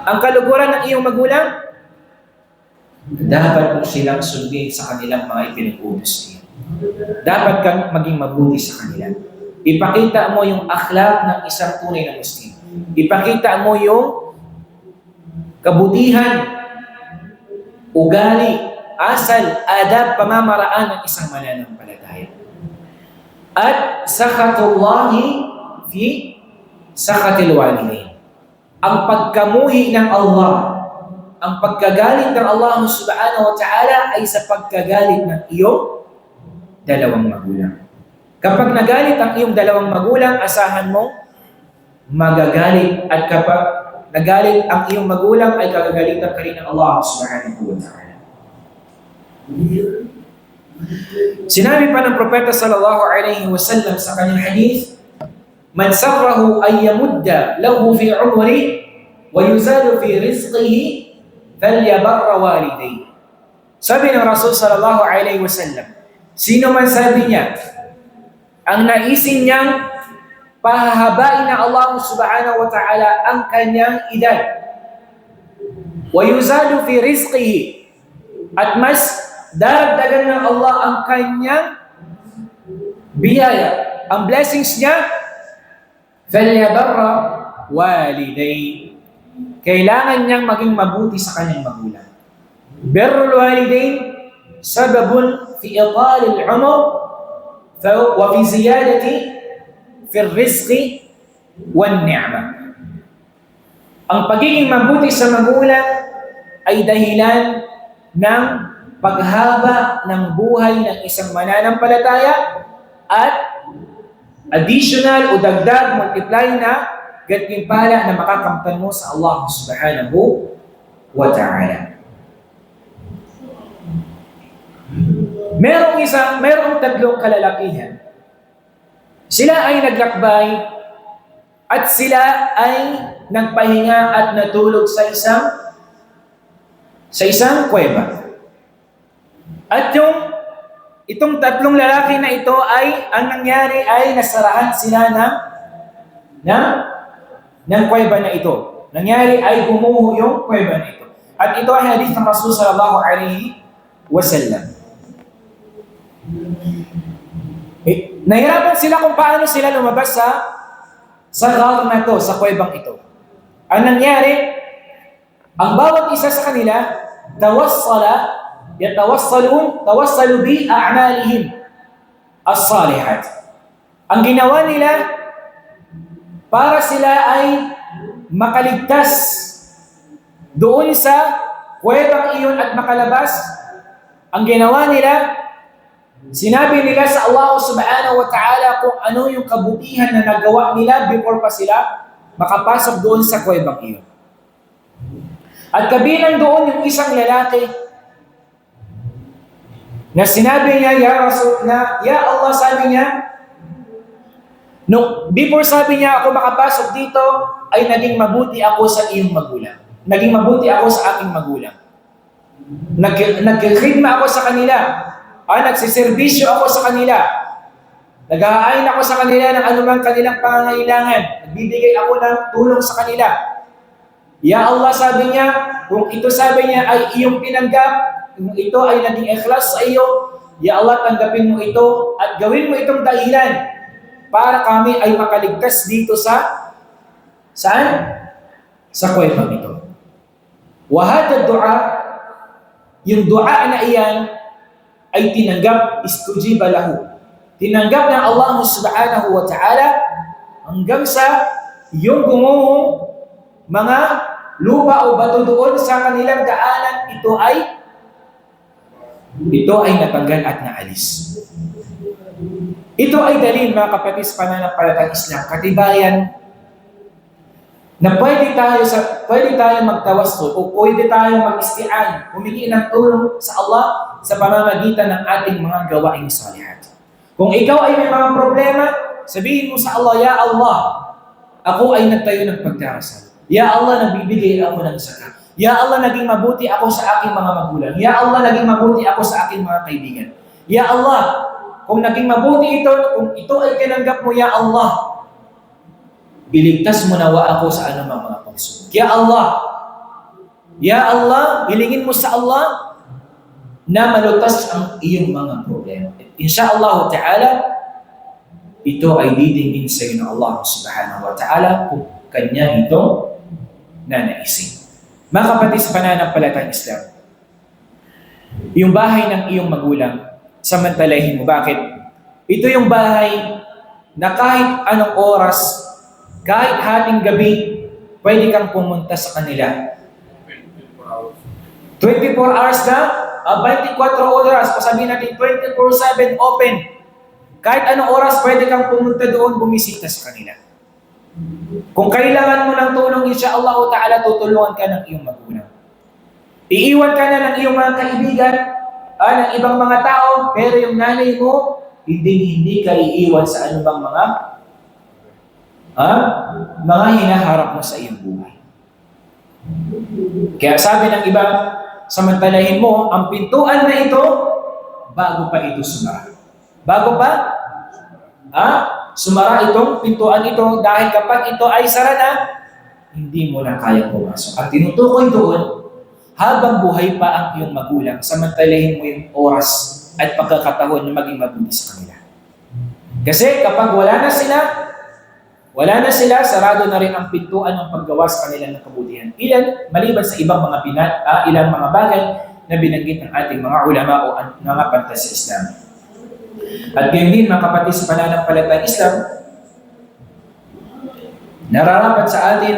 Ang kaluguran ng iyong magulang, dapat mo silang sundin sa kanilang mga ipinag-utos niyo. Dapat kang maging mabuti sa kanila. Ipakita mo yung akhlaq ng isang tunay na Muslim. Ipakita mo yung kabutihan, ugali, asal, adab, pamamaraan ng isang mananampalataya. At sakhatullahi fi sakhatil walidain. Ang pagkamuhi ng Allah, ang pagkagalit ng Allah subhanahu wa ta'ala ay sa pagkagalit ng iyong dalawang magulang. Kapag nagalit ang iyong dalawang magulang, asahan mo magagalit. At kapag nagalit ang iyong magulang, ay kagagalitan ka rin ng Allah subhanahu wa ta'ala. Sinabi pa ng Propeta sallallahu alaihi wasallam sa kanyang hadith, "Man sarrahu ay yamudda lahu fi umri wa yuzadu fi rizqihi falyabarra walidayhi." Sabi ng Rasul sallallahu alaihi wasallam, sino man sabi niya, ang naisin niyang pahahabain na Allah subhanahu wa ta'ala ang kanyang edad, wa yuzadu fi rizqihi, at mas daragdagan ng Allah ang kanyang biyaya, ang blessings niya, falyabarra walidayhi, kailangan niyang maging mabuti sa kanyang magulang. Birrul walidain sababun fi ital al-umr wa fi ziyadati fi ar-rizqi wan ni'mah. Ang pagiging mabuti sa magulang ay dahilan ng paghaba ng buhay ng isang mananampalataya at additional o dagdag, multiply na gantimpala na makakamtan mo sa Allah subhanahu wa ta'ala. Merong tatlong kalalakihan. Sila ay naglakbay at sila ay nagpahinga at natulog sa isang kuweba. At itong tatlong lalaki na ito ay, ang nangyari ay nasarahan sila ng kuweba na ito. Nangyari ay gumuho yung kuweba na ito. At ito ay hadith ng Rasul sallallahu alaihi wasallam. Nahirapan sila kung paano sila lumabas sa ghar na to, sa kuwebang ito. Ang nangyari, ang bawat isa sa kanila, tawassalu bi a'malihim as-salihat. Ang ginawa nila para sila ay makaligtas doon sa kuwebang iyon at makalabas, ang ginawa nila, sinabi nila sa Allah subhanahu wa ta'ala kung ano yung kabutihan na nagawa nila before pa sila makapasok doon sa kuwebang iyon. At kabilang doon yung isang lalaki na sinabi niya, Ya Allah, sabi niya, before sabi niya ako makapasok dito, ay naging mabuti ako sa iyong magulang. Naging mabuti ako sa aking magulang. Nagkikhidma ako sa kanila. Nagsiservisyo ako sa kanila. Nag-aayon ako sa kanila ng anumang kanilang pangangailangan. Nagbibigay ako ng tulong sa kanila. Ya Allah, sabi niya, kung ito sabi niya ay iyong tinanggap, kung ito ay naging ikhlas sa iyo, Ya Allah, tanggapin mo ito at gawin mo itong dahilan para kami ay makaligtas dito saan? Sa kuwebang ito. Wahada dua, yung dua na iyan ay tinanggap, istujiba lahu. Tinanggap ng Allah subhanahu wa ta'ala hanggang sa yung gumuhong mga lupa o bato doon sa kanilang daanan, ito ay natanggal at naalis. Ito ay dalil, mga kapatid, sa pananampalatayang Islam, katibayan na pwede tayo magtawassul o pwede tayo mag-isti'an, humingi ng tulong sa Allah sa pamamagitan ng ating mga gawaing salihat. Kung ikaw ay may mga problema, sabihin mo sa Allah, Ya Allah, ako ay nagtayo ng pagdarasal. Ya Allah, nagbibigay ako ng zakat. Ya Allah, naging mabuti ako sa aking mga magulang. Ya Allah, naging mabuti ako sa aking mga kaibigan. Ya Allah, kung naging mabuti ito, kung ito ay tinanggap mo, Ya Allah, iligtas mo nawa ako sa anumang mga pagsubok. Ya Allah, Ya Allah, hilingin mo sa Allah na malutas ang iyong mga problema. Insyaallah ta'ala, ito ay didingin sa iyo ng Allah subhanahu wa ta'ala kung kanya ito nanaisin. Mga kapatid sa pananampalatayang Islam, yung bahay ng iyong magulang, samantalahin mo. Bakit? Ito yung bahay na kahit anong oras, kahit hating gabi, pwede kang pumunta sa kanila. 24 hours na, 24 oras, o sabihin natin 24/7 open. Kahit anong oras, pwede kang pumunta doon, bumisita sa kanila. Kung kailangan mo ng tulong, insyaallah ta'ala, tutulungan ka ng iyong magulang. Iiwan ka na ng iyong mga kaibigan, ng ibang mga tao, pero yung nanay mo, hindi ka iiwan sa anumang mga hinaharap mo sa iyong buhay. Kaya sabi ng iba, samantalahin mo, ang pintuan na ito, bago pa ito sumara. Bago pa? Sumara itong pintuan ito dahil kapag ito ay sara na, hindi mo na kaya pumasok. At tinutukoy doon, habang buhay pa ang iyong magulang, samantalahin mo yung oras at pagkakataon na maging mabuti sa kanila. Kasi kapag wala na sila, sarado na rin ang pintuan ng paggawa sa kanila ng kabutihan. Maliban sa ibang ilang mga bagay na binanggit ng ating mga ulama o mga pantas sa Islam. At gayon din, mga kapatid sa pananampalatayang Islam, nararapat sa atin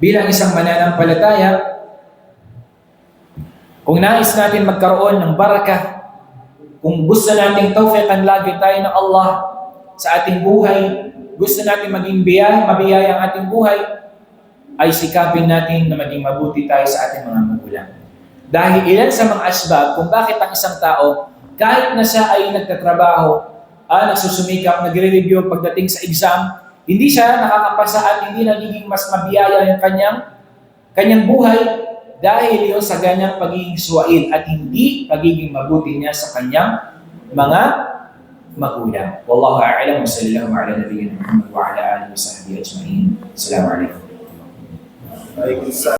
bilang isang mananampalataya, kung nais natin magkaroon ng barakah, kung gusto nating tawfiqan lagi tayo ng Allah sa ating buhay, gusto natin maging mabiyaya ang ating buhay, ay sikapin natin na maging mabuti tayo sa ating mga magulang. Dahil ilan sa mga asbab kung bakit ang isang tao, kahit na siya ay nagtatrabaho, nagsusumikap, nagre-review pagdating sa exam, hindi siya nakakapasa at hindi nagiging mas mabiyaya yung kanyang buhay dahil yun sa ganyang pagiging suwaid at hindi pagiging mabuti niya sa kanyang mga magulang. Wallahu a'lam, wa sallallahu ala nabiyyina Muhammad wa ala alihi wa sahbihi ajma'in. Assalamu alaikum.